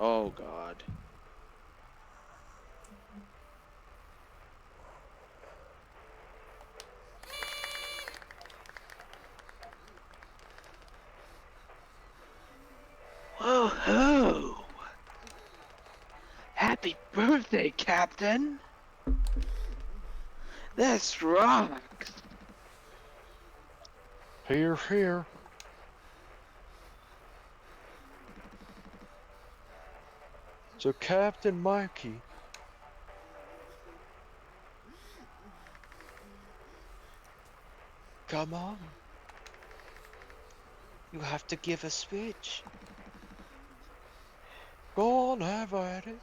Oh God. Whoa-ho! Happy birthday, Captain! This rocks! Here, here. So, Captain Mikey, come on. You have to give a speech. Go on, have at it.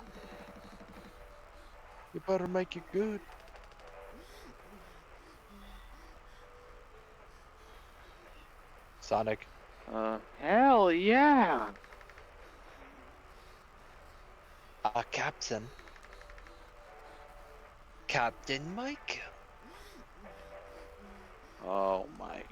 You better make it good. Sonic. Hell yeah! Captain. Captain Mike. Oh my.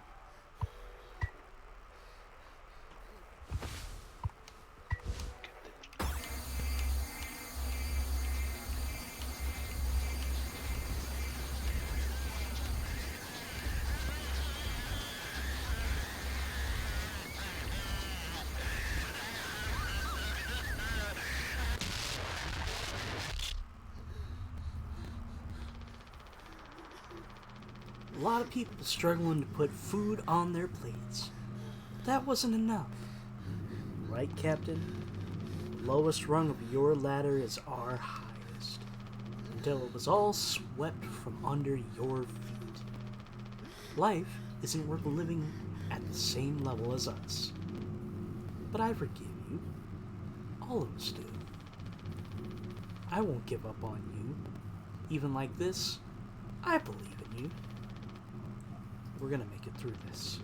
A lot of people struggling to put food on their plates. But that wasn't enough. Right, Captain? The lowest rung of your ladder is our highest. Until it was all swept from under your feet. Life isn't worth living at the same level as us. But I forgive you. All of us do. I won't give up on you. Even like this, I believe in you. We're gonna make it through this.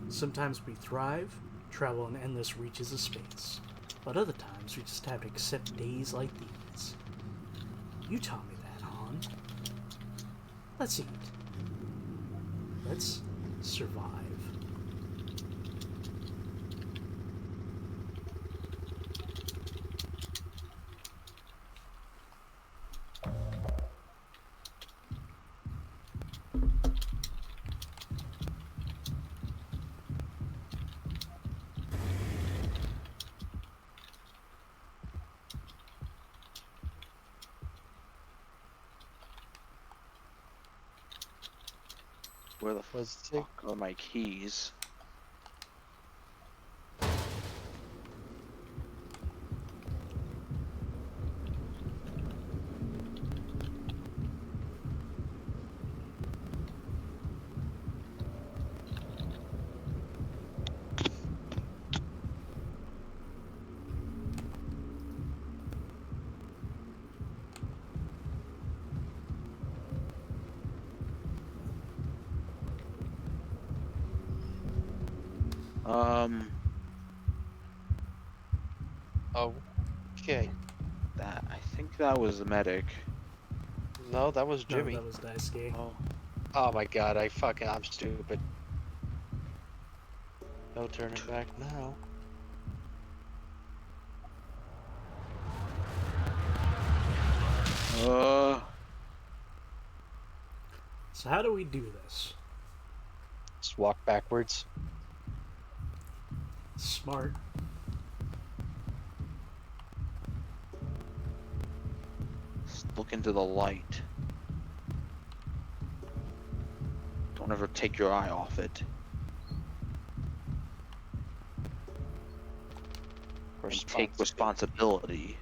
Sometimes we thrive, travel in endless reaches of space. But other times we just have to accept days like these. You taught me that, Han. Let's eat. Let's survive. Where the Was fuck are my keys? Okay. I think that was the medic. No, that was No, Jimmy. that was Daisuke. Oh my god, I'm stupid. No turning back now. Uh, So how do we do this? Just walk backwards. Smart. look into the light. Don't ever take your eye off it. And take responsibility.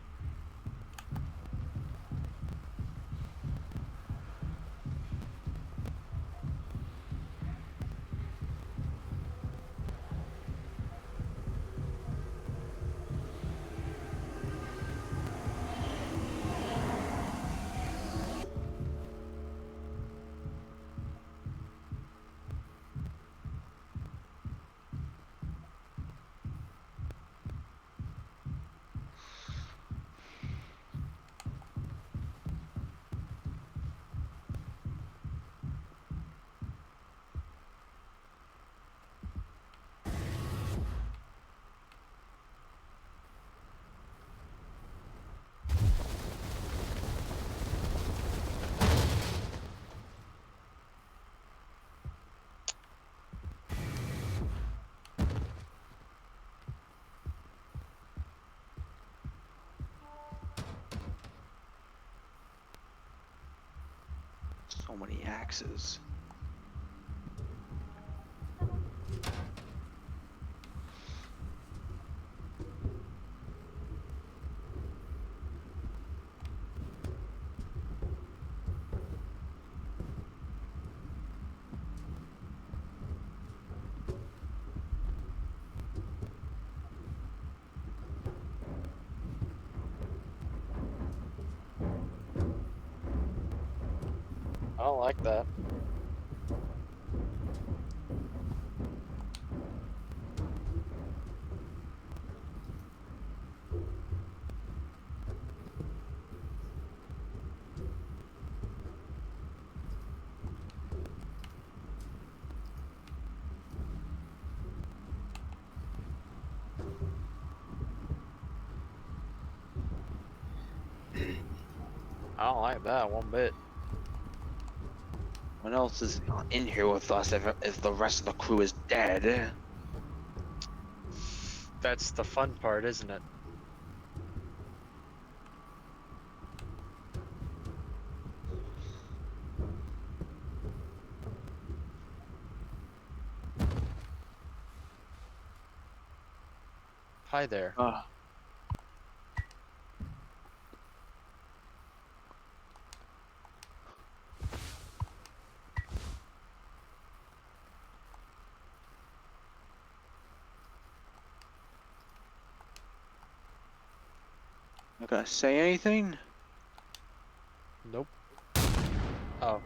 So many axes. I don't like that. I don't like that one bit. What else is not in here with us if the rest of the crew is dead? That's the fun part, isn't it? Hi there. Not gonna say anything? Nope. Oh.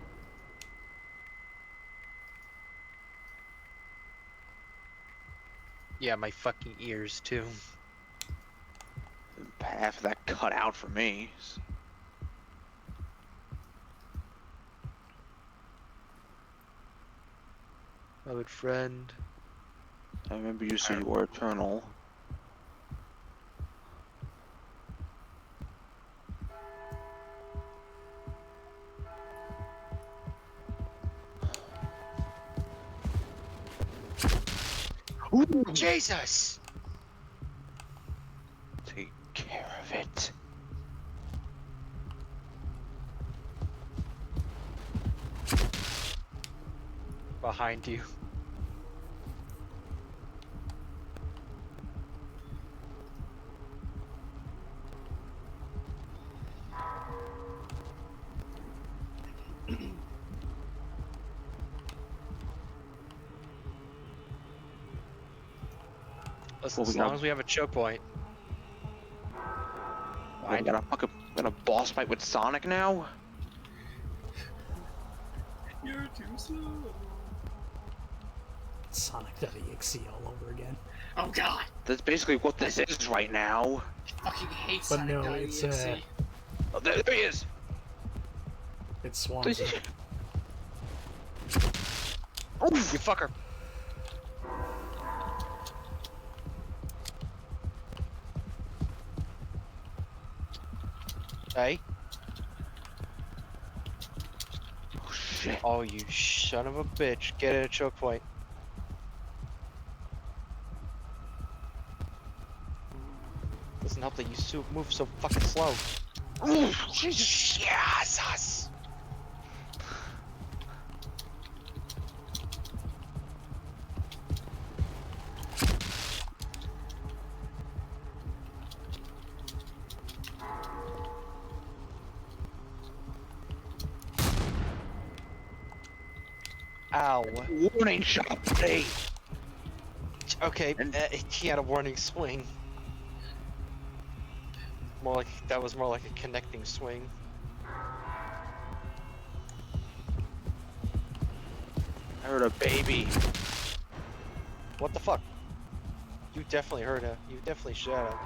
Yeah, my fucking ears too. Half of that cut out for me. My good friend. I remember you said you were eternal. Ooh, Jesus! take care of it. Behind you. Listen, Well, as long as we have a choke point. We got a boss fight with Sonic now? You're too slow. Sonic.exe all over again. Oh god! That's basically what this is right now. I fucking hate But no, it's Sonic.exe. Oh, there he is! It's Swansea. Oh, You fucker! Hey? oh shit. Oh, you son of a bitch. Get at a choke point. Doesn't help that you move so fucking slow. Oh, Jesus. Jesus! Ow. Warning shot, buddy. Okay, And- he had a warning swing. More like that was more like a connecting swing. I heard a baby. What the fuck? You definitely heard him. You definitely shot him.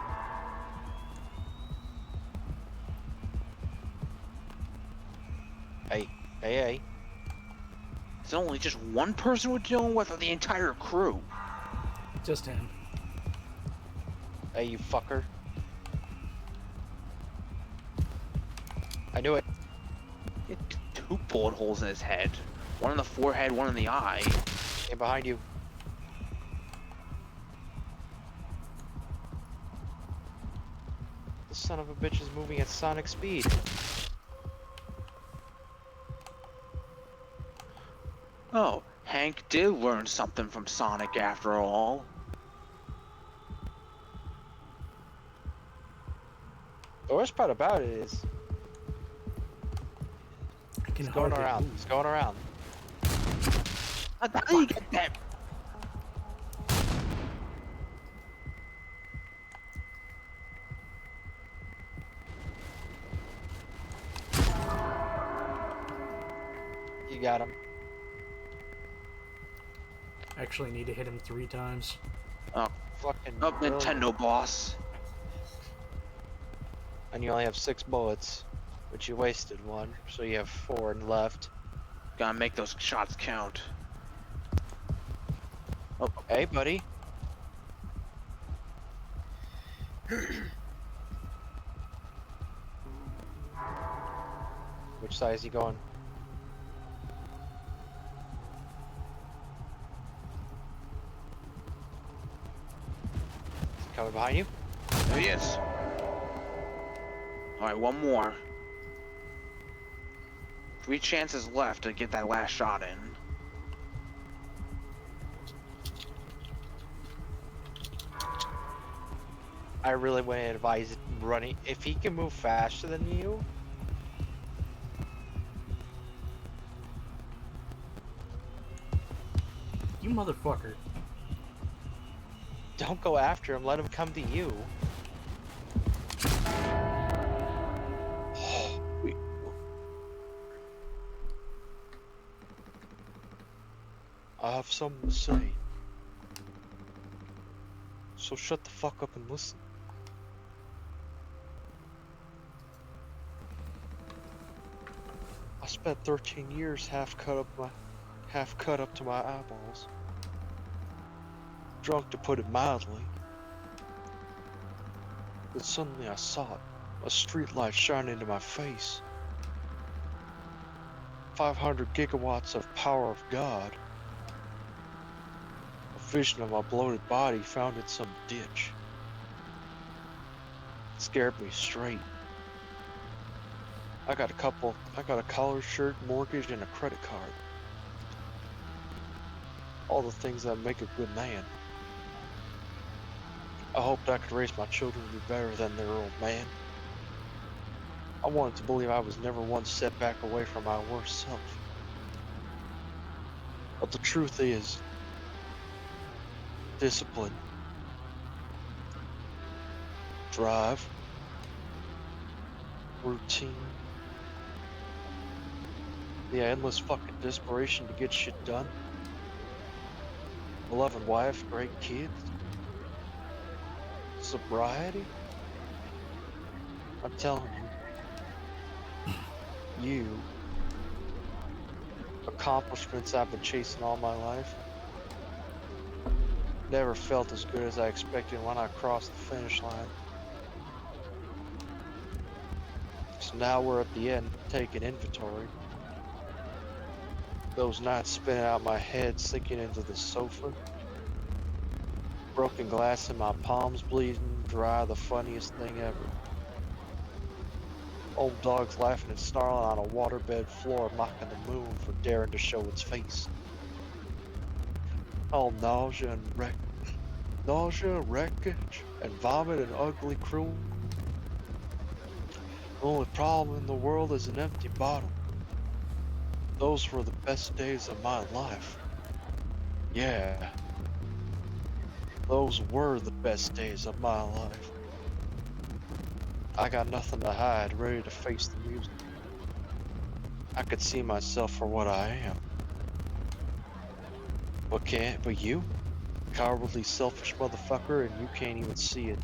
Hey, hey, hey. Is it only just one person we're dealing with, or the entire crew? Just him. Hey, you fucker. I knew it. He had two bullet holes in his head. One in the forehead, one in the eye. Came behind you. The son of a bitch is moving at sonic speed. Oh, Hank did learn something from Sonic after all. The worst part about it is I can it's going hardly around. move. It's going around. How do you get that? You got him. Actually need to hit him 3 times. Oh, Fucking oh, brilliant. Nintendo boss. And you only have 6 bullets, which you wasted 1, so you have 4 left. Gotta make those shots count. Oh, Hey, buddy. Which side is he going? Is he coming behind you? there he is. Alright, one more. 3 chances left to get that last shot in. I really wouldn't advise running. If he can move faster than you, You motherfucker. don't go after him. Let him come to you. We- I have something to say. So shut the fuck up and listen. I spent 13 years half cut up to my eyeballs. Drunk, to put it mildly. Then suddenly I saw it. A streetlight shine into my face. 500 gigawatts of power of God. A vision of my bloated body found in some ditch. It scared me straight. I got a collar shirt, mortgage, and a credit card. All the things that make a good man. I hoped I could raise my children to be better than their old man. I wanted to believe I was never one setback away from my worst self. But the truth is, discipline, drive, routine, the endless fucking desperation to get shit done, a loving wife, great kids, sobriety. I'm telling you, accomplishments I've been chasing all my life, never felt as good as I expected when I crossed the finish line. So now we're at the end, taking inventory. Those nights spinning out my head, sinking into the sofa. Broken glass in my palms, bleeding dry, the funniest thing ever. Old dogs laughing and snarling on a waterbed floor, mocking the moon for daring to show its face. All nausea, wreckage, and vomit and ugly cruel. The only problem in the world is an empty bottle. Those were the best days of my life. Yeah, those were the best days of my life. I got nothing to hide, ready to face the music. I could see myself for what I am. But you? Cowardly, selfish motherfucker, and you can't even see it.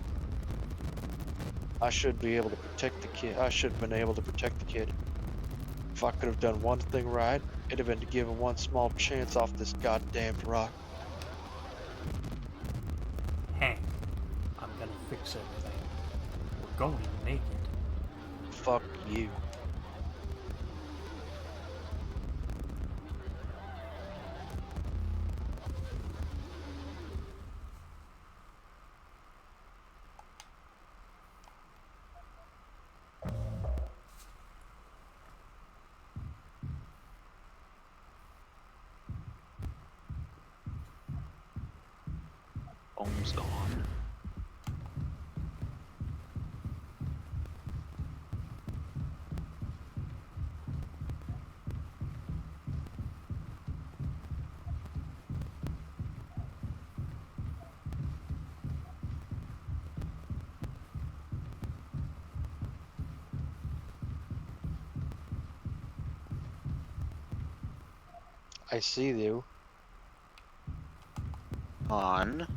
I should be able to protect the kid. I should have been able to protect the kid. If I could have done one thing right, it'd have been to give him one small chance off this goddamned rock. Hank, I'm gonna fix everything. We're going to make it. Fuck you. Almost gone. I see you. On.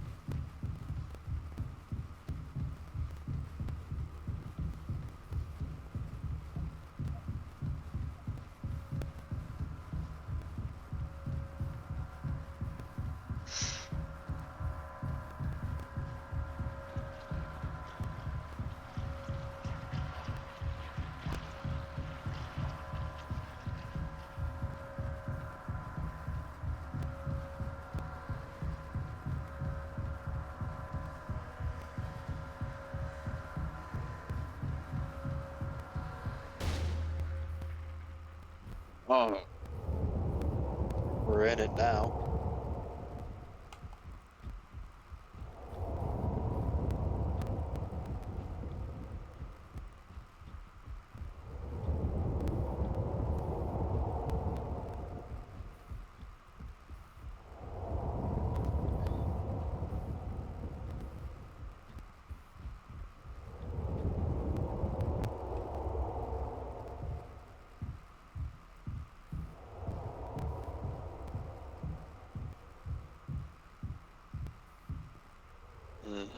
Oh, We're in it now. ugh.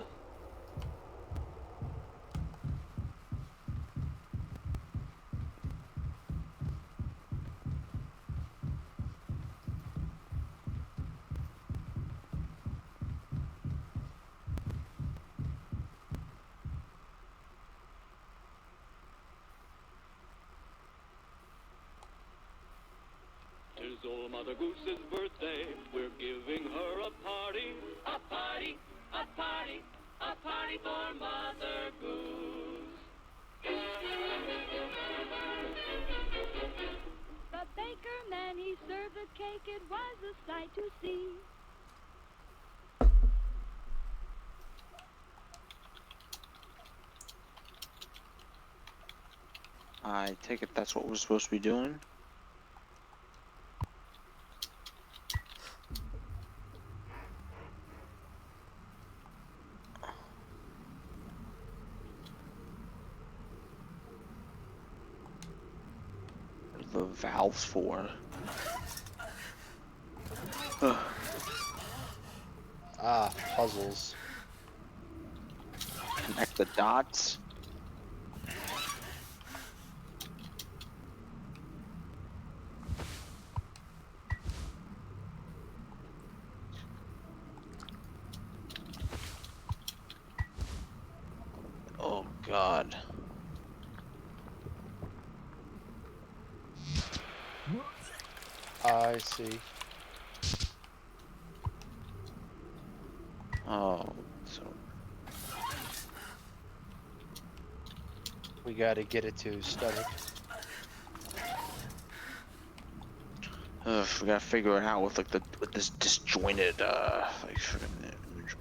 Tis old Mother Goose's birthday. We're giving her a party. A party, a party, a party for Mother Goose. The baker man, he served the cake, it was a sight to see. I take it that's what we're supposed to be doing. What are the valves for? Ugh. Ah, puzzles. Connect the dots. Oh God. I see. Oh, so We gotta get it to his stomach. we gotta figure it out with like with this disjointed like freaking imagery.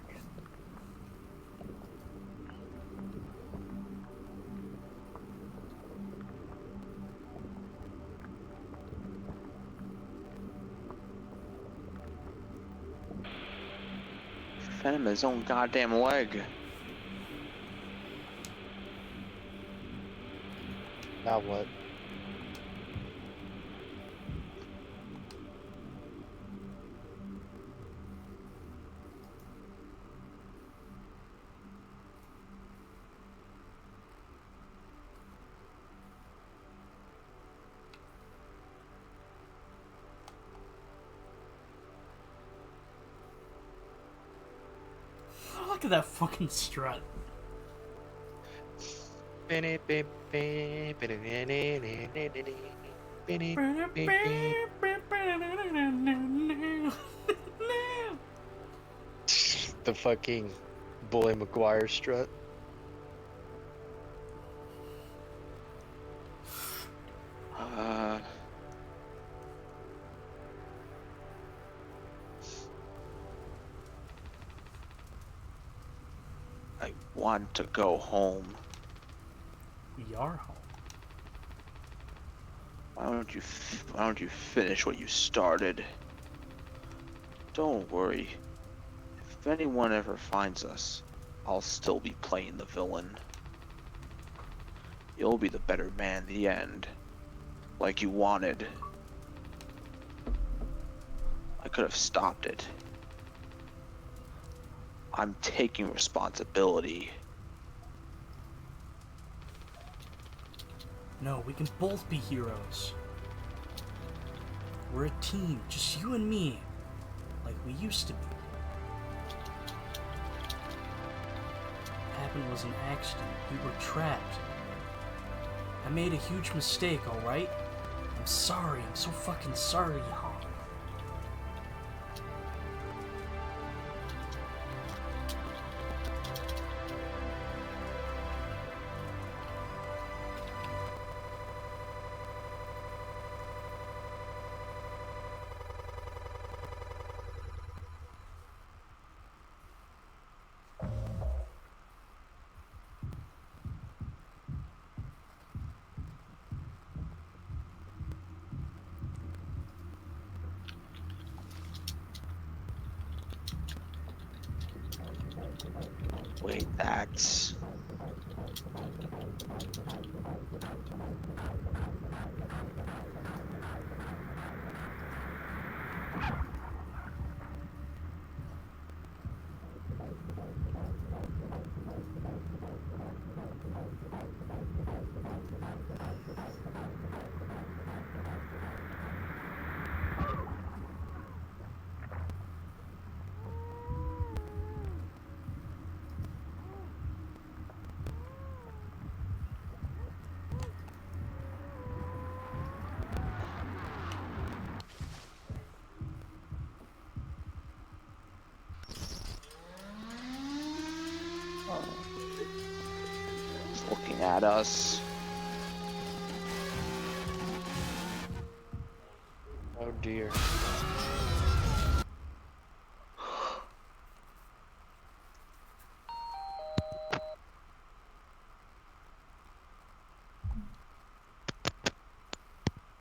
Fed him his own goddamn leg. Now what? Look at that fucking strut. The fucking Bully McGuire strut. Uh, I want to go home. We are home. Why don't you finish what you started? Don't worry. If anyone ever finds us, I'll still be playing the villain. You'll be the better man in the end. Like you wanted. I could have stopped it. I'm taking responsibility. No, we can both be heroes. We're a team, just you and me, like we used to be. What happened was an accident. We were trapped. I made a huge mistake, alright? I'm sorry. I'm so fucking sorry, Han. Wait, that's... He's looking at us. Oh dear.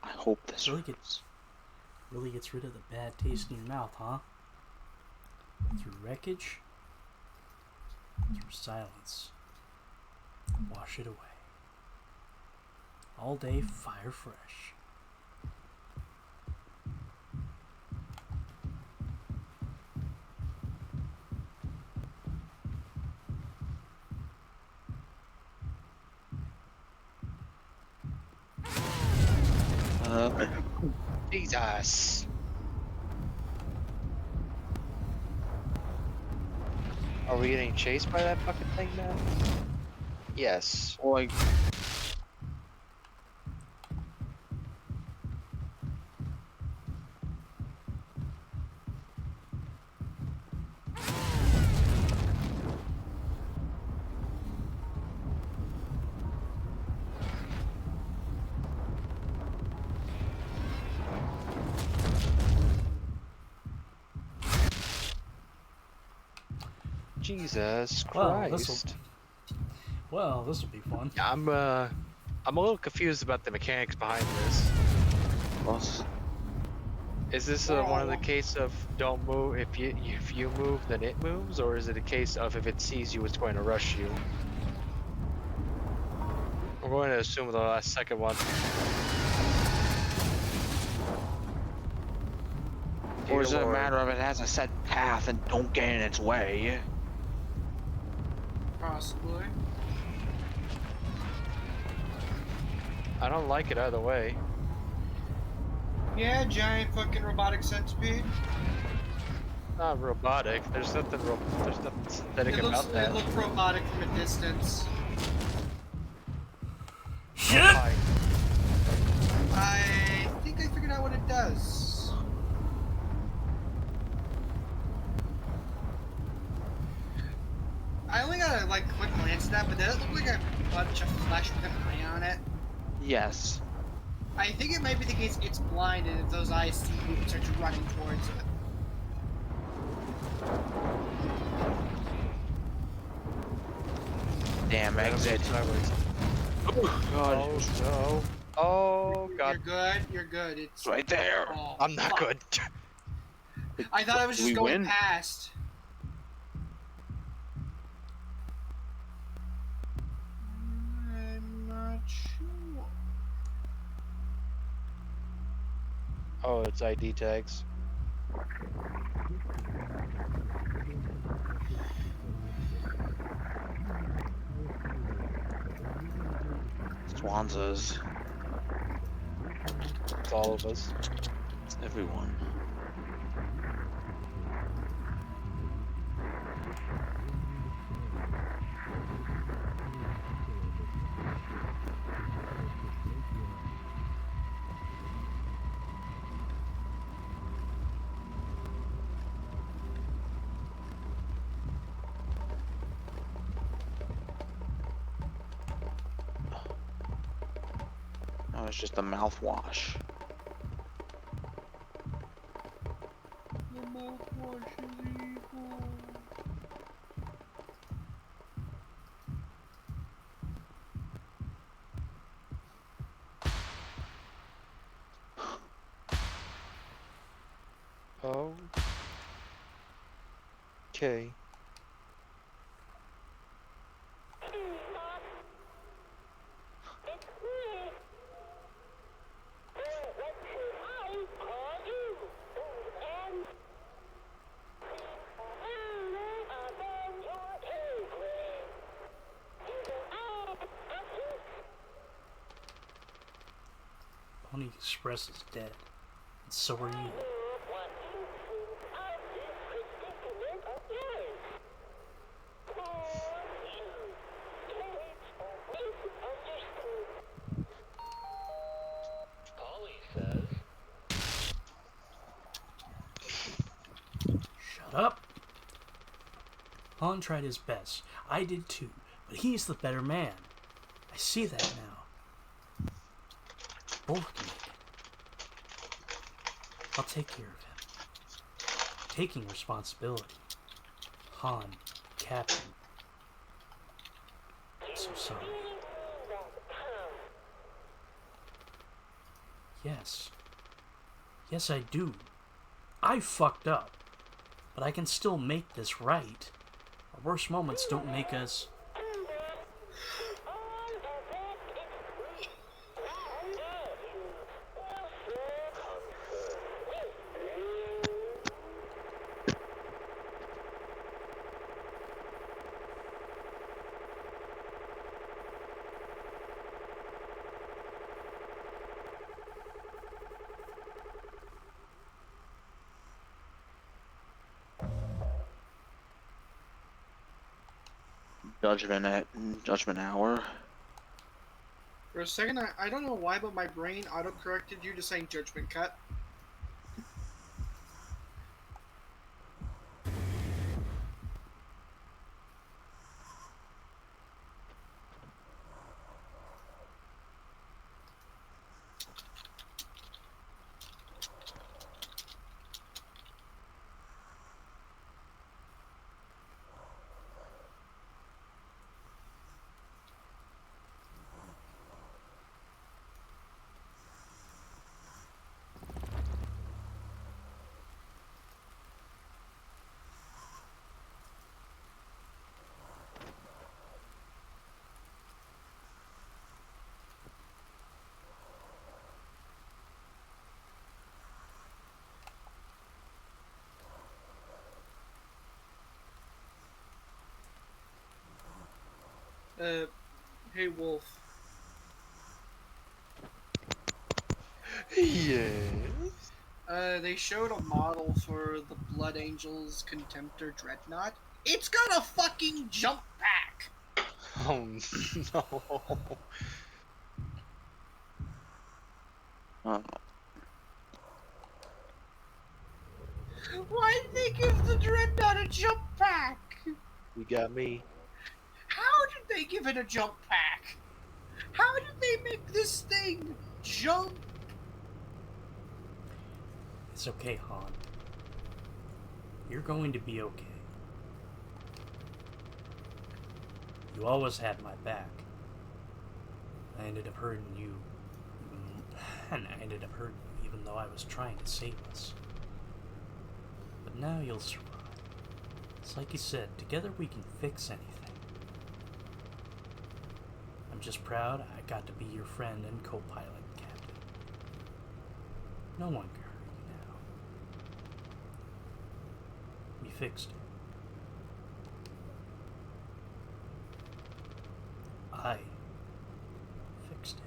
I hope this Really gets rid of the bad taste in your mouth, huh? Through wreckage, through silence. Wash it away. All day, fire fresh. Jesus. Are we getting chased by that fucking thing now? Yes. Like, Jesus Well, Christ. This will be fun. I'm a little confused about the mechanics behind this. well, Is this one of the case of don't move if you move then it moves, or is it a case of if it sees you it's going to rush you? We're going to assume the last second one. or is it Dear a Lord. matter of it has a set path and don't get in its way? Possibly. I don't like it either way. Yeah, giant fucking robotic centipede. Not robotic. There's nothing synthetic about that. It looked robotic from a distance. Shit! Fine. I think I figured out what it does. I only got a quick glance at that, but does it look like a bunch of flesh with an eye on it? Yes. I think it might be the case it's blind, and if those eyes see you, it starts running towards it. Damn exit. Sideways. Oh god. Oh no. Oh You're god. good. You're good. It's It's right there. oh, I'm not fuck. good. I thought I was Did just we going win? past. I'm not sure. Oh, it's ID tags. Swanzas. It's all of us. It's everyone. Oh, it's just a mouthwash. The mouthwash is evil. Oh. Okay. Pony Express is dead. And so are you. Shut up. Han tried his best. I did too. But he's the better man. I see that now. Both can make it. I'll take care of him. Taking responsibility. Han, Captain. I'm so sorry. Yes. Yes, I do. I fucked up. But I can still make this right. Our worst moments don't make us... Judgment hour. For a second, I don't know why, but my brain auto-corrected you to saying Judgment Cut. Hey Wolf. Yes. They showed a model for the Blood Angels Contemptor Dreadnought. It's got a fucking jump pack! Oh no. Oh, Why did they give the Dreadnought a jump pack? You got me. How did they give it a jump pack? How did they make this thing jump? It's okay, Han. You're going to be okay. You always had my back. I ended up hurting you, and I ended up hurting you even though I was trying to save us. But now you'll survive. It's like you said, together we can fix anything. I'm just proud I got to be your friend and co-pilot, Captain. No one can hurt you now. We fixed it. I fixed it.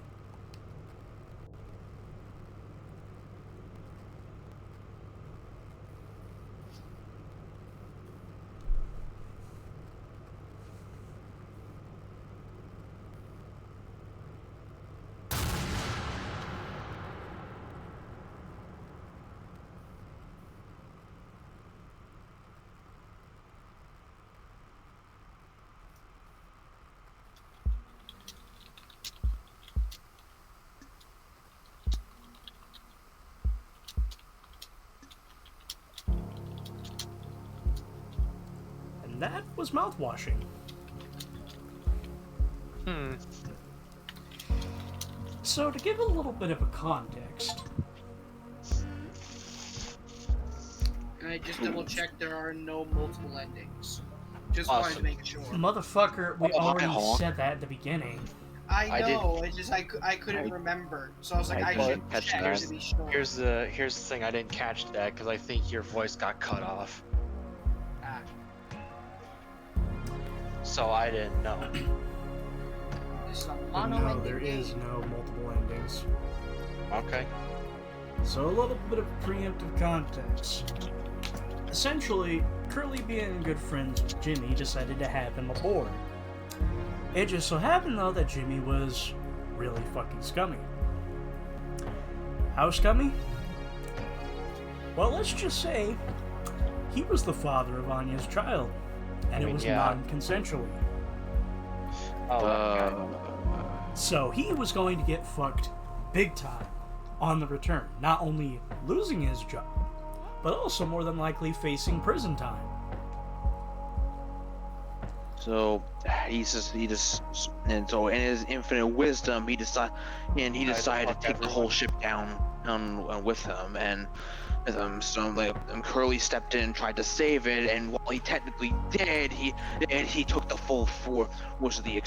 And that was mouthwashing. So to give a little bit of a context, And I just double checked there are no multiple endings. Just wanted to Awesome. make sure. motherfucker, we Oh, already hold on. said that at the beginning. I I did- know, it's just I couldn't remember. So I was like, I I didn't should catch check that. to be sure. Here's the thing. I didn't catch that because I think your voice got cut off, Ah, so I didn't know. this is a But mono no, there is no multiple endings. Okay. So a little bit of preemptive context. Essentially, Curly being good friends with Jimmy decided to have him aboard. It just so happened though that Jimmy was really fucking scummy. How scummy? Well, let's just say he was the father of Anya's child, and I it mean, was yeah. non-consensually. Oh, okay. So he was going to get fucked big time on the return, not only losing his job, but also more than likely facing prison time. So he just and so in his infinite wisdom he decided to fuck take the whole everyone. ship down with him, and so like Curly stepped in and tried to save it, and while he technically did, he took the full force of the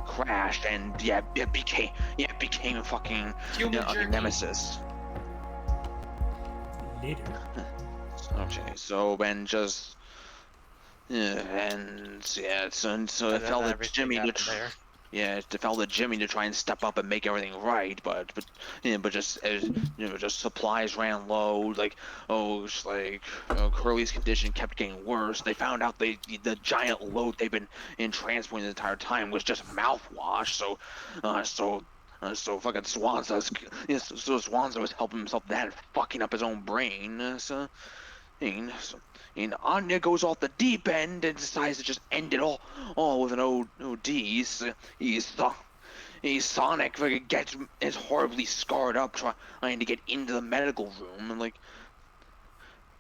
crash, and it became a fucking Human a jerky. nemesis. Later. Okay, so and just so it And fell then to everything Jimmy to happened there. it fell to Jimmy to try and step up and make everything right, but just supplies ran low. Curly's condition kept getting worse. They found out the giant load they've been in transporting the entire time was just mouthwash. So fucking Swanza was helping himself with that, fucking up his own brain. And Anya goes off the deep end and decides to just end it all with an OD. He's Sonic fucking is horribly scarred up trying to get into the medical room and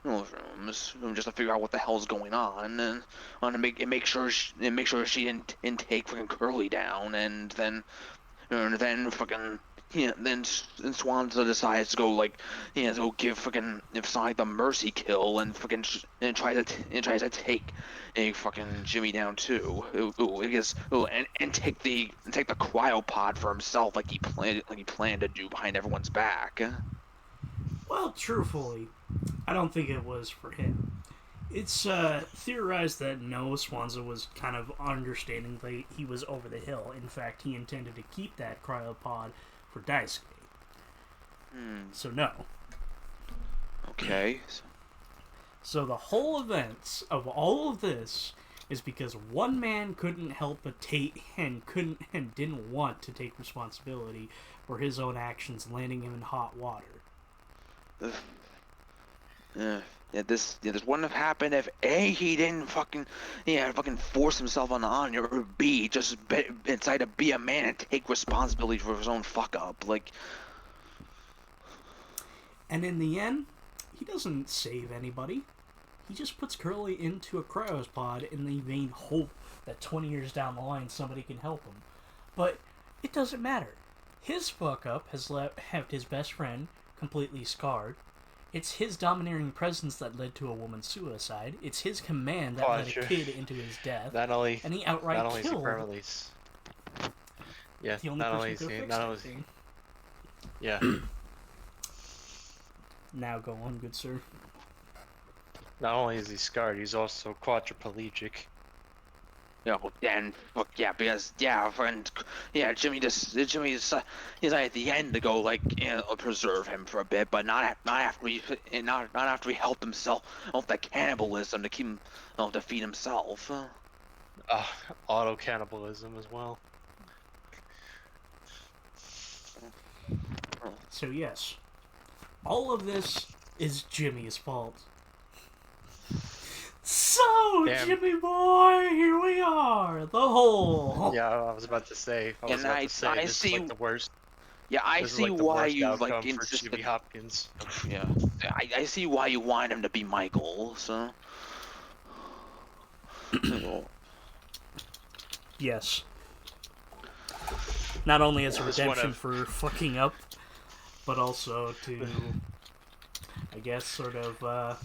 rooms just to figure out what the hell's going on, and on to make sure she didn't take fucking Curly down, and then fucking then Swanza decides to go to go give fucking Sonic the mercy kill and fucking tries to take fucking Jimmy down too. And take the cryopod for himself like he planned to do behind everyone's back. Well, truthfully, I don't think it was for him. It's theorized that no, Swanza was kind of understanding that he was over the hill. In fact, he intended to keep that cryopod for Daisuke. So no. Okay. So the whole events of all of this is because one man couldn't help but and didn't want to take responsibility for his own actions, landing him in hot water. This wouldn't have happened if A, he didn't fucking force himself on Anya, or B, just decide to be a man and take responsibility for his own fuck up. And in the end, he doesn't save anybody. He just puts Curly into a cryopod in the vain hope that 20 years down the line somebody can help him. But it doesn't matter. His fuck up has left his best friend completely scarred. It's his domineering presence that led to a woman's suicide. It's his command that led a kid into his death. Not only, And he outright not only is he killed permanently, yeah, the only not only person is who he, could not have only, fixed everything. yeah, Now go on, good sir. not only is he scarred, he's also quadriplegic. And fuck yeah, because Jimmy he's at the end to go like preserve him for a bit, but not after he helped himself off the cannibalism to keep him to feed himself. Auto cannibalism as well. So yes, all of this is Jimmy's fault. So, Damn. Jimmy boy, here we are, the hole. Yeah, I was about to say. I was And about to say I this see- is like the worst. Yeah, I This is see like the why worst you outcome like for insisted. Jimmy Hopkins. Yeah, I see why you want him to be Michael. So. Yes. Not only as a This one redemption of- for fucking up, but also to, I guess, sort of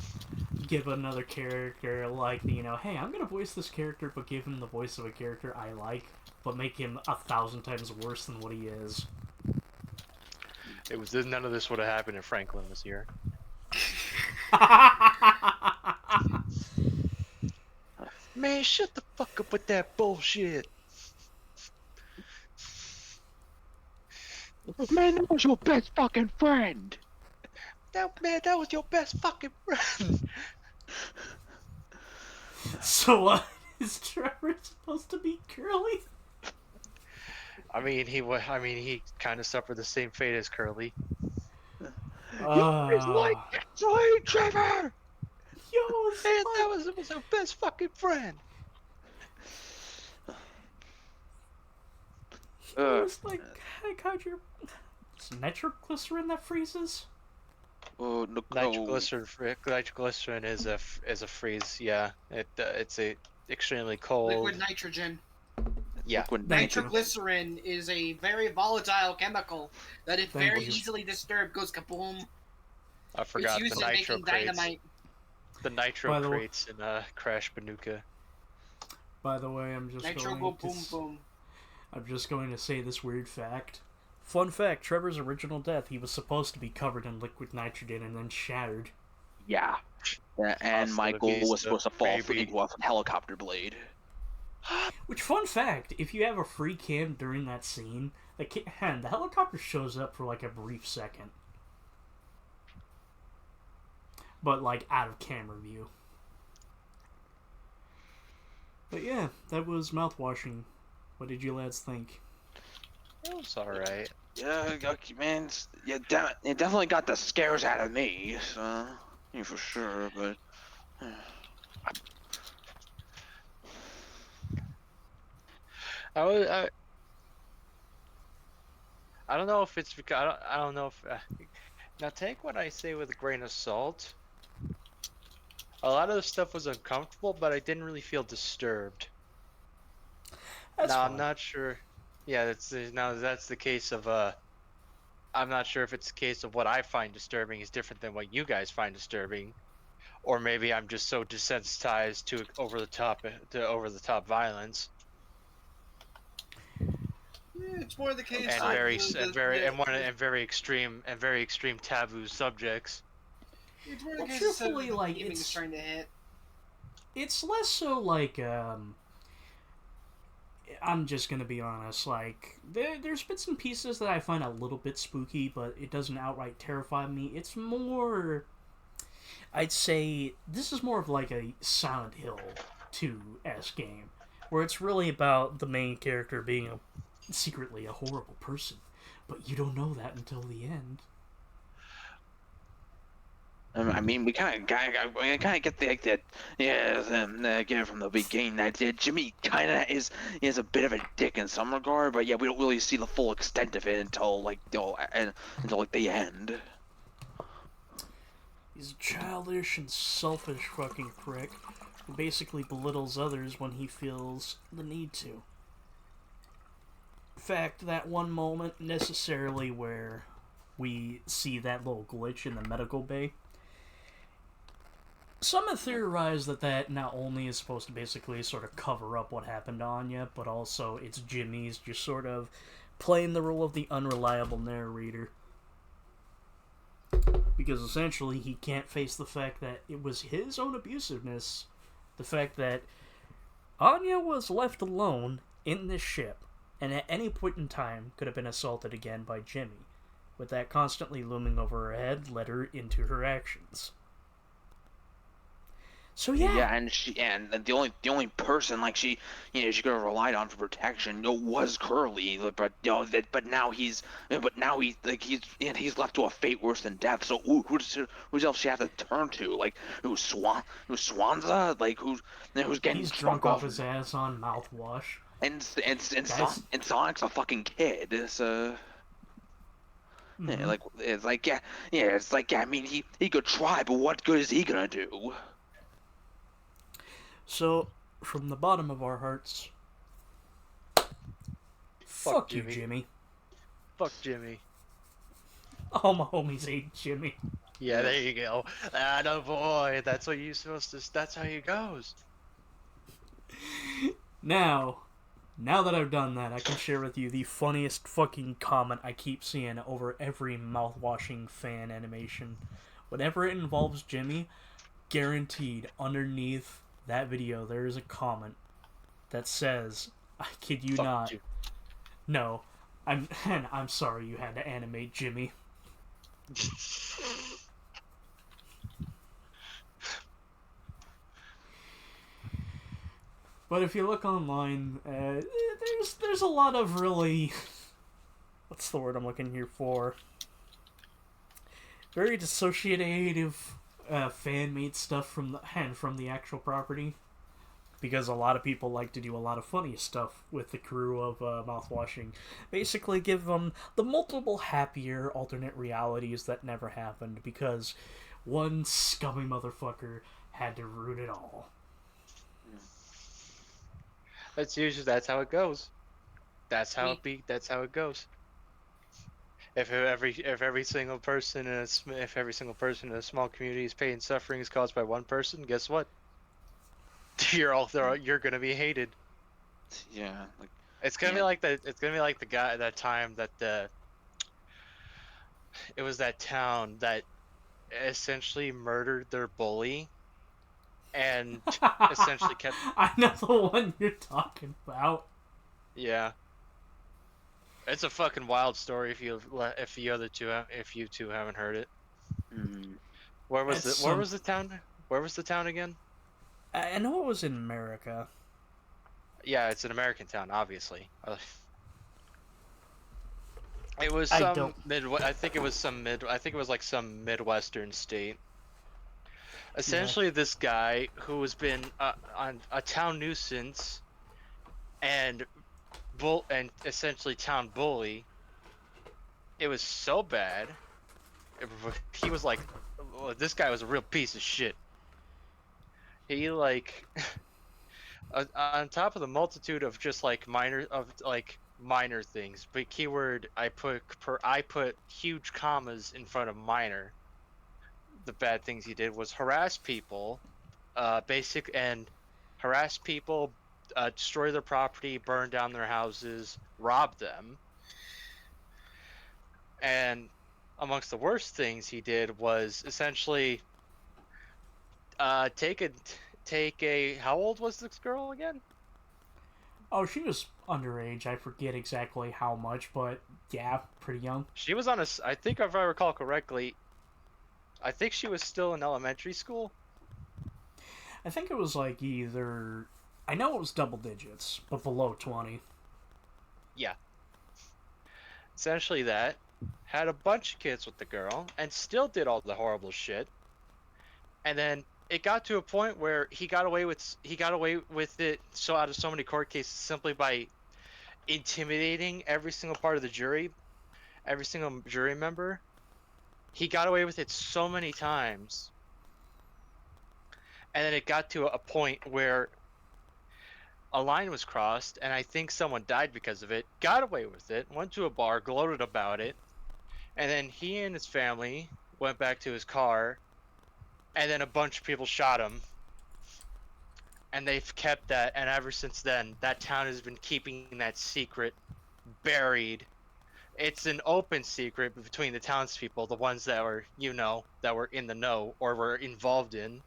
give another character like, hey, I'm gonna voice this character, but give him the voice of a character I like, but make him 1,000 times worse than what he is. None of this would have happened if Franklin was here. Man, shut the fuck up with that bullshit. Man, that was your best fucking friend. That was your best fucking friend. So what? Is Trevor supposed to be Curly? he kind of suffered the same fate as Curly. It's like sweet Trevor. Yo, That was our best fucking friend. It was like, I got your... It's nitroglycerin that freezes? Oh, no, Nitroglycerin is a freeze. Yeah, it's a extremely cold. Liquid nitrogen. Yeah. Liquid Thank you. Nitroglycerin is a very volatile chemical that, if Thank very you. easily disturbed, goes kaboom. I forgot It's used the in nitro making crates. dynamite. The nitro By the way- crates in Crash Banuka. By the way, I'm just Nitro going go to... boom boom. I'm just going to say this weird fact. Fun fact, Trevor's original death, he was supposed to be covered in liquid nitrogen and then shattered. Yeah. And Hasta la Michael was vista, supposed to fall baby. into a helicopter blade. Which, fun fact, if you have a free cam during that scene, the helicopter shows up for like a brief second. But like out of camera view. But yeah, that was Mouthwashing. What did you lads think? It was alright. Yeah, man. Yeah, it definitely got the scares out of me. So, yeah, for sure. But I don't know if it's because I don't know if now take what I say with a grain of salt. A lot of the stuff was uncomfortable, but I didn't really feel disturbed. That's now fine. I'm not sure. Yeah, that's the case of I'm not sure if it's the case of what I find disturbing is different than what you guys find disturbing, or maybe I'm just so desensitized to over the top violence. Yeah, it's more the case And of very extreme taboo subjects. It's more the Well, case truthfully, of like, gaming is it's- trying to hit. It's less so like, I'm just gonna be honest, like, there's bits and pieces that I find a little bit spooky, but it doesn't outright terrify me. It's more, I'd say, this is more of like a Silent Hill 2-esque game, where it's really about the main character being secretly a horrible person, but you don't know that until the end. I mean, we kind of get the get it from the beginning that Jimmy kind of is a bit of a dick in some regard, but yeah, we don't really see the full extent of it until like the end. He's a childish and selfish fucking prick who basically belittles others when he feels the need to. In fact, that one moment necessarily where we see that little glitch in the medical bay, some have theorized that not only is supposed to basically sort of cover up what happened to Anya, but also it's Jimmy's just sort of playing the role of the unreliable narrator. Because essentially he can't face the fact that it was his own abusiveness, the fact that Anya was left alone in this ship, and at any point in time could have been assaulted again by Jimmy, with that constantly looming over her head led her into her actions. So Yeah, and the only person like she could have relied on for protection, was Curly. But but now he's left to a fate worse than death. So who's else she have to turn to? Like who's Swanza? Like who's getting he's drunk fucked off off? his ass on mouthwash. Guys, And Sonic's a fucking kid. So yeah, like it's like it's like I mean he could try, but what good is he gonna do? so from the bottom of our hearts, fuck you, Jimmy. Fuck Jimmy. All my homies hate Jimmy. Yeah, there you go. Atta boy. That's what you're supposed to. That's how it goes. Now that I've done that, I can share with you the funniest fucking comment I keep seeing over every mouthwashing fan animation. Whenever it involves Jimmy, guaranteed underneath that video there is a comment that says, I kid you Fuck not, you. no, I'm sorry you had to animate Jimmy. But if you look online, there's a lot of really, what's the word I'm looking here for? Very dissociative fan-made stuff from the actual property, because a lot of people like to do a lot of funny stuff with the crew of Mouthwashing. Basically, give them the multiple happier alternate realities that never happened because one scummy motherfucker had to ruin it all. That's how it goes. That's how it goes. If every single person if every single person in a small community's pain and suffering is caused by one person, guess what? You're gonna be hated. Yeah, like It's gonna be like the guy that time that it was that town that essentially murdered their bully and essentially kept. I know the one you're talking about. Yeah. It's a fucking wild story if you two haven't heard it. Where was the town? Where was the town again? I know it was in America. Yeah, it's an American town, obviously. It was I some don't- I think it was like some Midwestern state. Essentially, this guy who has been on a town nuisance and essentially town bully. It was so bad. He was like, this guy was a real piece of shit. He like, on top of the multitude of just like minor things, but keyword I put huge commas in front of minor. The bad things he did was harass people, harass people, destroy their property, burn down their houses, rob them. And amongst the worst things he did was essentially take a how old was this girl again? Oh, she was underage. I forget exactly how much, but yeah, pretty young. She was on I think if I recall correctly, I think she was still in elementary school. I think it was like either, I know it was double digits, but below 20. Yeah. Essentially that. Had a bunch of kids with the girl, and still did all the horrible shit. And then it got to a point where he got away with it so out of so many court cases simply by intimidating every single part of the jury, every single jury member, he got away with it so many times, and then it got to a point where a line was crossed, and I think someone died because of it. Got away with it, went to a bar, gloated about it, and then he and his family went back to his car, and then a bunch of people shot him. And they've kept that, and ever since then, that town has been keeping that secret buried. It's an open secret between the townspeople, the ones that were, that were in the know or were involved in.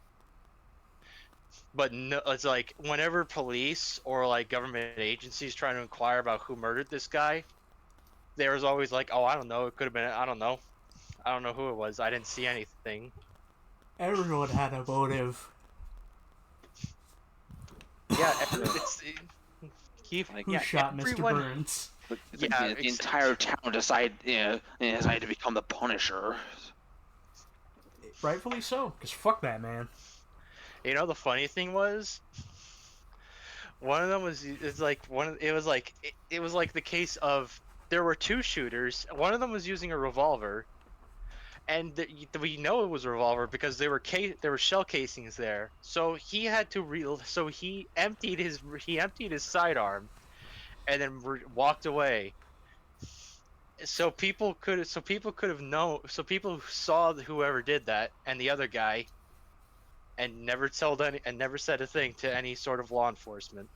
But no, it's like whenever police or like government agencies try to inquire about who murdered this guy, there was always like, oh, I don't know, it could have been, I don't know who it was, I didn't see anything. Everyone had a motive. Yeah, it's Who yeah, shot Mr. everyone. Burns? It's like Yeah, the entire town decided to become the Punisher. Rightfully so, because fuck that man. The funny thing was, one of them was it's like one of it was like it was like the case of there were two shooters. One of them was using a revolver, and we know it was a revolver because there were shell casings there. So he had to so he emptied his sidearm, and then walked away. So people could have known. So people saw whoever did that and the other guy, and never said a thing to any sort of law enforcement.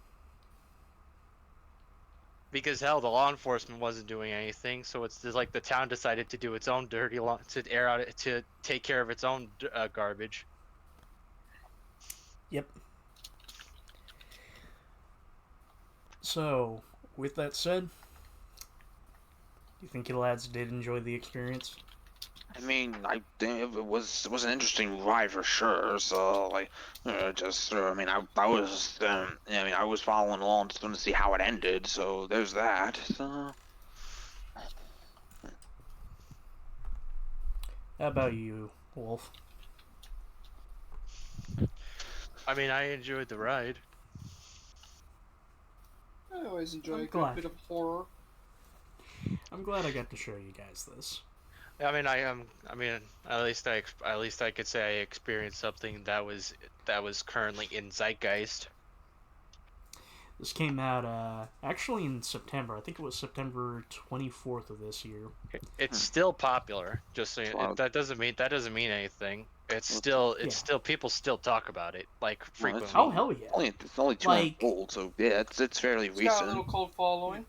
Because hell, the law enforcement wasn't doing anything, so it's just like the town decided to do its own dirty law to take care of its own garbage. Yep. So, with that said, do you think you lads did enjoy the experience? I mean, I think it was an interesting ride for sure. So like, I mean, I was following along just to see how it ended. So there's that. So How about you, Wolf? I mean, I enjoyed the ride. I always enjoy I'm a good glad. bit of horror. I'm glad I got to show you guys this. I mean, at least I could say I experienced something that was currently in zeitgeist. This came out actually in September. I think it was September 24th of this year. It's still popular. Just so Wow. that doesn't mean anything. It's Yeah. still people still talk about it like Well, frequently. Oh, hell yeah. it's only 2 months Like, old. So yeah, it's fairly It's got a recent. little cult following.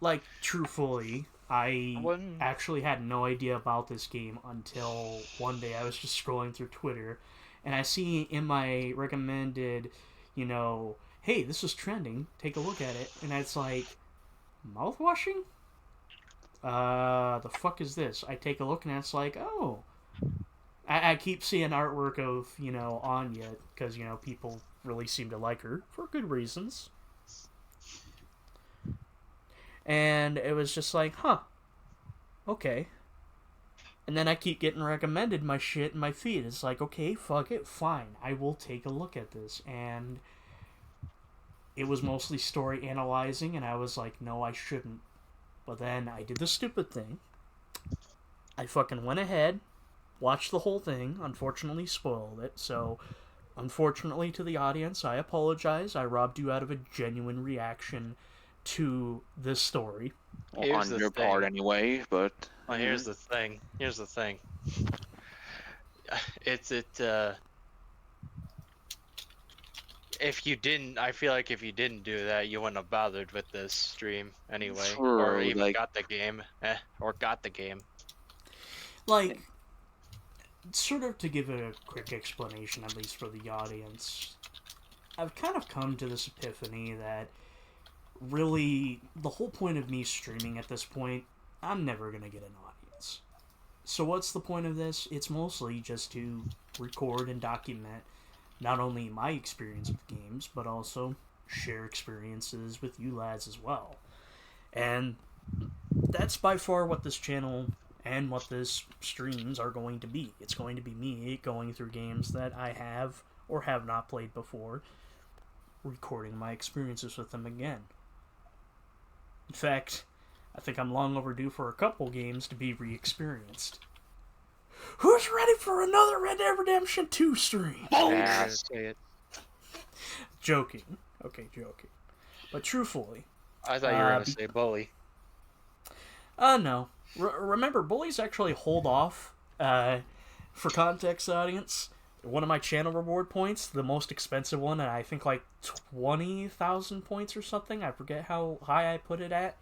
like, truthfully, I Wouldn't- actually had no idea about this game until one day I was just scrolling through Twitter, and I see in my recommended, hey, this is trending, take a look at it, and it's like, mouthwashing? The fuck is this? I take a look and it's like, oh. I keep seeing artwork of, Anya, because, people really seem to like her, for good reasons. And it was just like, huh, okay. And then I keep getting recommended my shit in my feed. It's like, okay, fuck it, fine. I will take a look at this. And it was mostly story analyzing, and I was like, no, I shouldn't. But then I did the stupid thing. I fucking went ahead, watched the whole thing, unfortunately spoiled it, so unfortunately to the audience, I apologize. I robbed you out of a genuine reaction to this story. Well, Here's on the your thing. part anyway, but Well, here's the thing. If you didn't, I feel like if you didn't do that, you wouldn't have bothered with this stream anyway, or True, even like- got the game, or got the game. Like, sort of to give a quick explanation, at least for the audience, I've kind of come to this epiphany that really, the whole point of me streaming at this point, I'm never going to get an audience. So what's the point of this? It's mostly just to record and document not only my experience with games, but also share experiences with you lads as well. And that's by far what this channel and what this streams are going to be. It's going to be me going through games that I have or have not played before, recording my experiences with them again. In fact, I think I'm long overdue for a couple games to be re-experienced. Who's ready for another Red Dead Redemption 2 stream? Yeah, say it. Joking. Okay, joking. But truthfully, I thought you were gonna say bully. no. Remember, bullies actually hold off. For context, audience, one of my channel reward points, the most expensive one, and I think like 20,000 points or something. I forget how high I put it at.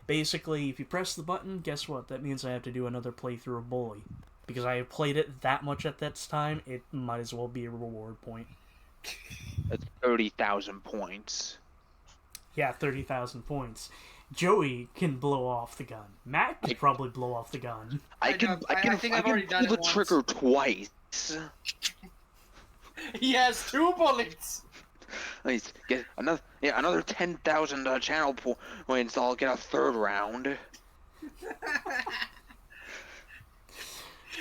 Basically, if you press the button, guess what? That means I have to do another playthrough of Bully. Because I have played it that much at that time, it might as well be a reward point. That's 30,000 points. Yeah, 30,000 points. Joey can blow off the gun. Matt could probably blow off the gun. I think I've already done pull it the once. trigger twice. He has 2 bullets. Let's get another 10,000 channel points. I'll get a third round.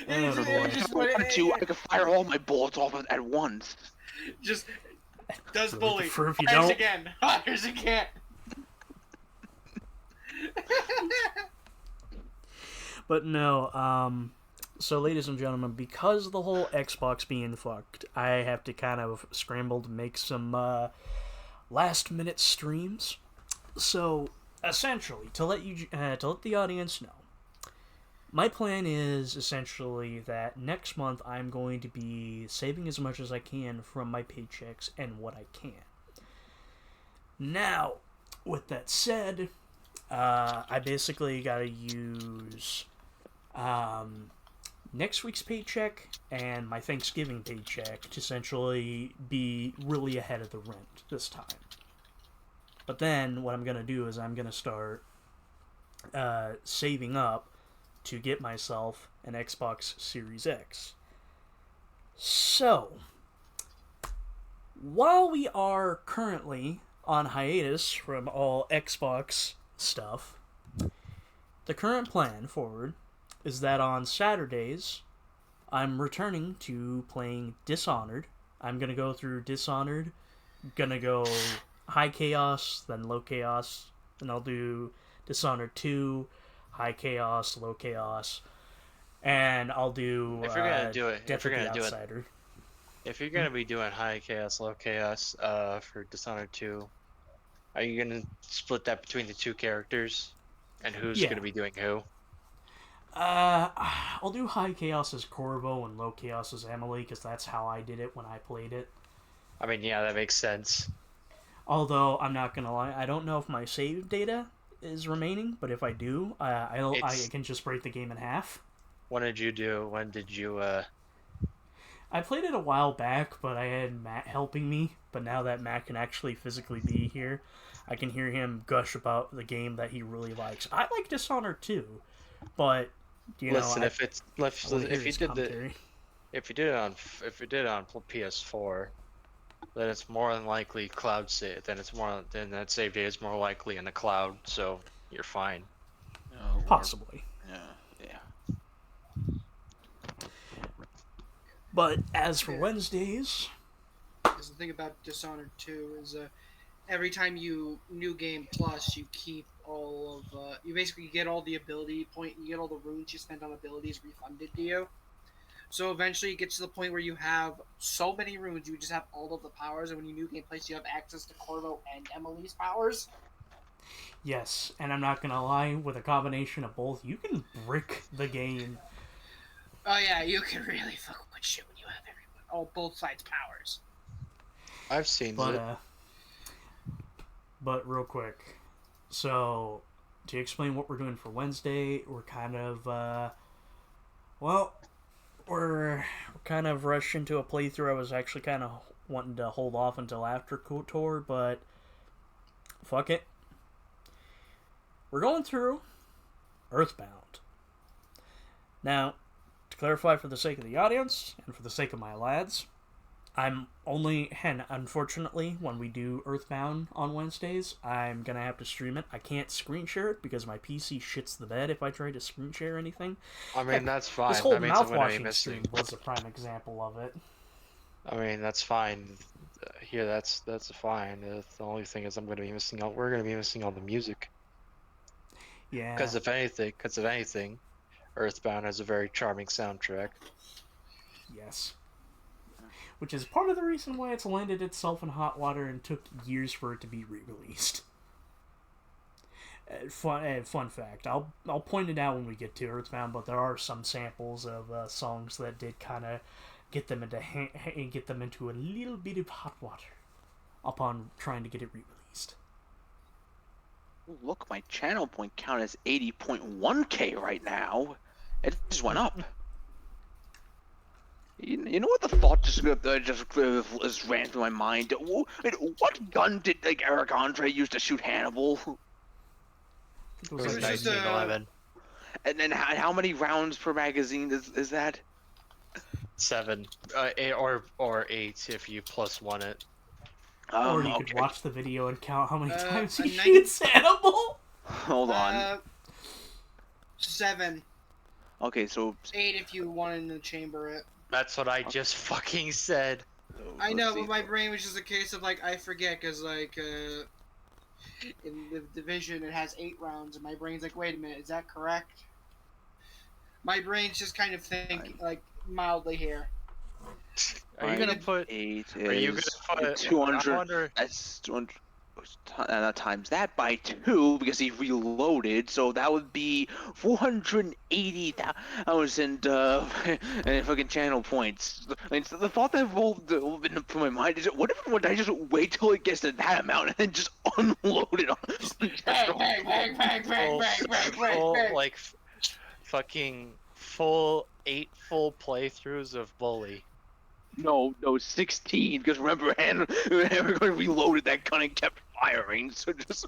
Oh, boy. I can fire all my bullets off at once. Just does Really bully. prefer if you Fires don't. again. Fires again. But no, so ladies and gentlemen, because of the whole Xbox being fucked, I have to kind of scramble to make some last minute streams. So essentially, to let the audience know, my plan is essentially that next month I'm going to be saving as much as I can from my paychecks and what I can. Now, with that said, I basically gotta use next week's paycheck and my Thanksgiving paycheck to essentially be really ahead of the rent this time. But then what I'm gonna do is I'm gonna start saving up to get myself an Xbox Series X. So, while we are currently on hiatus from all Xbox stuff, the current plan forward is that on Saturdays, I'm returning to playing Dishonored. I'm gonna go through Dishonored, gonna go high chaos, then low chaos, and I'll do Dishonored 2, high chaos, low chaos, and I'll do If you're gonna do it, Death of the Outsider. If you're gonna be doing high chaos, low chaos, for Dishonored 2, are you gonna split that between the 2 characters, and who's Yeah. gonna be doing who? I'll do high chaos as Corvo and low chaos as Emily, because that's how I did it when I played it. I mean, yeah, that makes sense. Although I'm not gonna lie, I don't know if my save data is remaining, but if I do, I can just break the game in half. When did you I played it a while back, but I had Matt helping me. But now that Matt can actually physically be here, I can hear him gush about the game that he really likes. I like Dishonored too, but listen? I If wanna hear you his did commentary. if you did it on PS4, then it's more than likely cloud save. Then that save data is more likely in the cloud, so you're fine. Oh, Possibly. yeah. But as for Wednesdays, Because the thing about Dishonored 2 is every time you new game plus, you keep all of you basically get all the ability point, you get all the runes you spent on abilities refunded to you. So eventually it gets to the point where you have so many runes, you just have all of the powers, and when you new game place, you have access to Corvo and Emily's powers. yes, and I'm not gonna lie, with a combination of both, you can brick the game. Oh yeah, you can really fuck with shit when you have everyone, both sides powers. I've seen But it. but real quick, so to explain what we're doing for Wednesday, we're kind of we're kind of rushed into a playthrough. I was actually kind of wanting to hold off until after KOTOR, but fuck it. We're going through Earthbound. Now, to clarify for the sake of the audience and for the sake of my lads, unfortunately, when we do Earthbound on Wednesdays, I'm gonna have to stream it. I can't screen share it because my PC shits the bed if I try to screen share anything. I mean, that's fine. This whole That means I'm gonna be mouthwashing missing. stream was a prime example of it. I mean, that's fine. Here, that's fine. The only thing is, we're gonna be missing all the music. Yeah. Because if anything, Earthbound has a very charming soundtrack. Yes. Which is part of the reason why it's landed itself in hot water and took years for it to be re-released. Fun fact. I'll point it out when we get to Earthbound, but there are some samples of songs that did kind of get them into a little bit of hot water upon trying to get it re-released. Ooh, look, my channel point count is 80.1K right now. It just went up. You know what the thought just ran through my mind? What gun did like Eric Andre use to shoot Hannibal? It It was was like just, 1911. And then how many rounds per magazine is that? 7, 8 or 8 if you plus one it. or you could Okay. watch the video and count how many times a he 90 shoots Hannibal. Hold on. 7, Okay, so 8 if you wanted to chamber it. That's what I just fucking said. I let's know, see. but my brain was just a case of like I forget because like in the division it has 8 rounds, and my brain's like, wait a minute, is that correct? My brain's just kind of thinking like mildly here. Are you gonna put? Eight Are you is gonna put? 200. I wonder. That's 200. Times that by 2 because he reloaded, so that would be 480,000 and fucking channel points. I mean, so the thought that rolled into my mind is, what if would I just wait till it gets to that amount and then just unload it on? Bang, bang, bang, bang, bang, bang, bang, Full, bang. like, fucking full 8 full playthroughs of Bully. No, 16. Because remember, everyone reloaded that gun and kept firing. So just.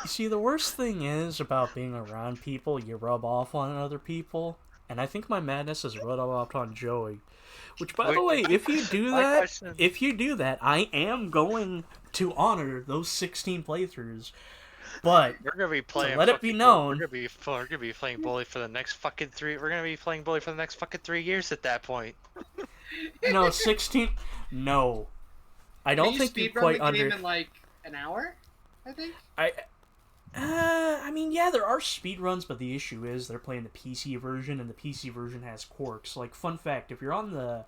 You see, the worst thing is about being around people, you rub off on other people, and I think my madness is rubbed off on Joey. Which, by the way, if you do that, I am going to honor those 16 playthroughs. But We're gonna be playing. let it be fucking known- We're gonna be playing Bully for the next fucking 3. We're gonna be playing Bully for the next fucking 3 years at that point. no, 16. No, I don't think you quite the game under. in like an hour, I think. I mean, yeah, there are speed runs, but the issue is they're playing the PC version, and the PC version has quirks. Like, fun fact: if you're on the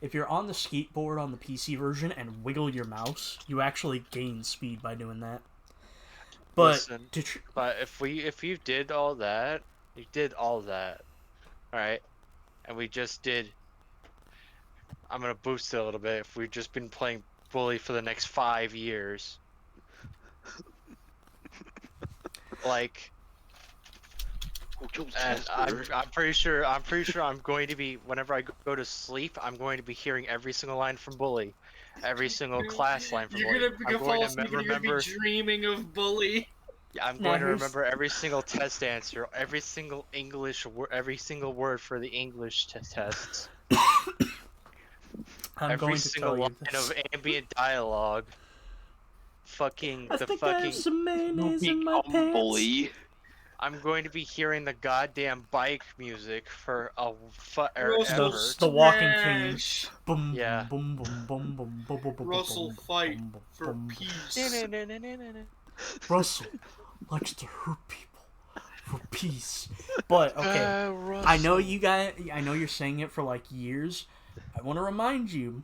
skateboard on the PC version and wiggle your mouse, you actually gain speed by doing that. But Listen, but if you did all that, all right, and we just did. I'm gonna boost it a little bit. If we've just been playing Bully for the next 5 years, like, and I'm pretty sure I'm going to be, whenever I go to sleep, I'm going to be hearing every single line from Bully, every single class line from Bully. You're gonna be dreaming of Bully. I'm Now going to here's- remember every single test answer, every single every single word for the English tests. I'm every going to single tell you line this. of ambient dialogue. Fucking I the think I have fucking. some mayonnaise in my pants. Bully. I'm going to be hearing the goddamn bike music for Russell ever. The walking Smash. theme. Boom, Yeah. boom, boom, boom, boom, boom, boom, boom, Russell boom, fight boom, boom, for boom. peace. Russell likes to hurt people for peace. But okay, I know you guys. I know you're saying it for like years. I want to remind you,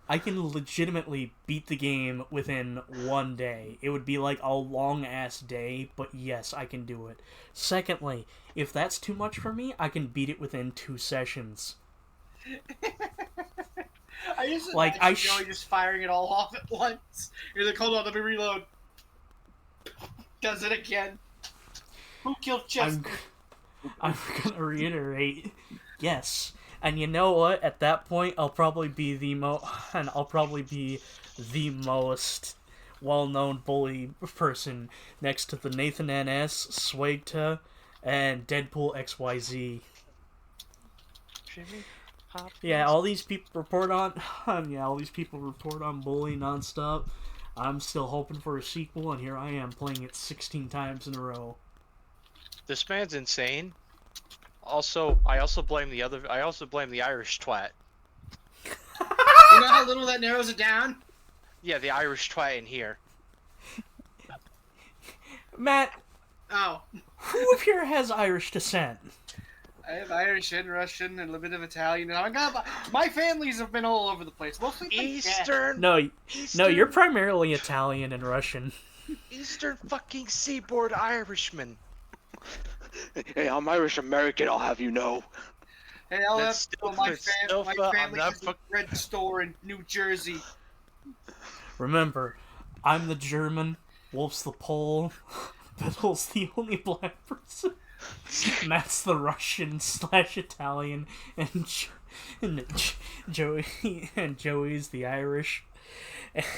I can legitimately beat the game within 1 day. It would be like a long ass day, but yes, I can do it. Secondly, if that's too much for me, I can beat it within 2 sessions. I just Like, imagine Joey just firing it all off at once. You're like, hold on, let me reload. Does it again. Who killed Chester? I'm gonna reiterate, yes. And you know what? At that point, I'll probably be the most well-known bully person next to the Nathan NS, Swagta, and Deadpool XYZ. Yeah, all these people report on. All these people report on Bully nonstop. I'm still hoping for a sequel, and here I am playing it 16 times in a row. This man's insane. Also, I also blame the Irish twat. You know how little that narrows it down? Yeah, the Irish twat in here. Matt, Oh. Who of here has Irish descent? I have Irish and Russian and a bit of Italian, and my families have been all over the place. Mostly my dad. Eastern. No, Eastern, you're primarily Italian and Russian. Eastern fucking seaboard Irishman. Hey, I'm Irish American. I'll have you know. Hey, I'll have That's still- my it's still my fu- I'm family not has a fuck- red store in New Jersey. Remember, I'm the German, Wolf's the Pole, Biddle's the only black person, Matt's the Russian / Italian, and Joey's the Irish,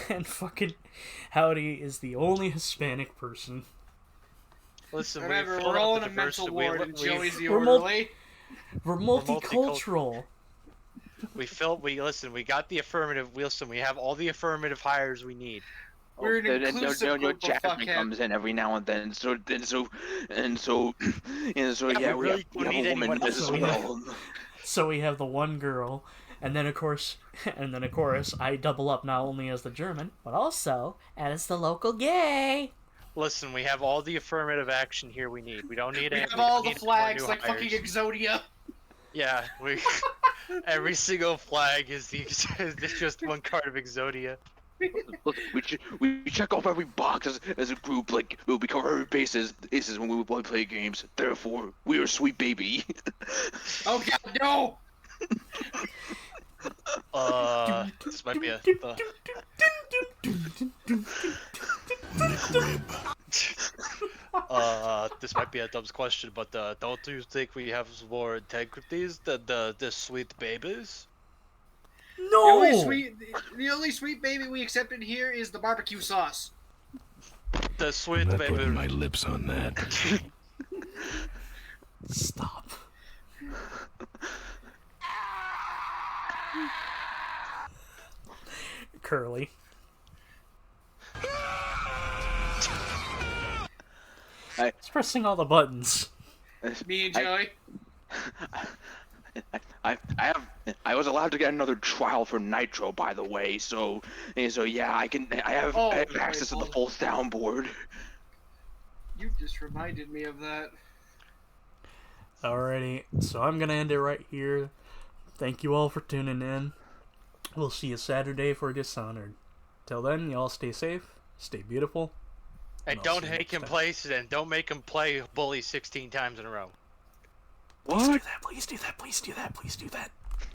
and fucking Howdy is the only Hispanic person. Listen, Remember, we we're all in the a mental diversity. ward, and Joey's the We're mul- orderly. We're multicultural. multicultural. We got the affirmative. Listen, we have all the affirmative hires we need. We're an inclusive group of Jackman fuckheads. comes in every now and then. So yeah, we really we don't have need a woman anyone as else. well. So we have the one girl, and then of course, I double up not only as the German, but also as the local gay. Listen, we have all the affirmative action here we need. We don't need We any. have all we the don't need any more flags new like hires. fucking Exodia. Yeah, we. Every single flag is just one card of Exodia. Look, we check off every box as a group. Like we cover every bases when we play games. Therefore, we are sweet baby. Oh god, no! This might be a. This might be a dumb question, but don't you think we have more integrities than the sweet babies? No. The only sweet baby we accepted here is the barbecue sauce. The sweet I'm not baby. putting my lips on that. Stop. Curly. It's pressing all the buttons. Me and Joey. I was allowed to get another trial for Nitro, by the way. So yeah, I have access to the full soundboard. You just reminded me of that. Alrighty, so I'm gonna end it right here. Thank you all for tuning in. We'll see you Saturday for Dishonored. Till then, y'all stay safe, stay beautiful. And I'll don't see you make him next play, and don't make him play bully 16 times in a row. Please do that, please do that, please do that, please do that.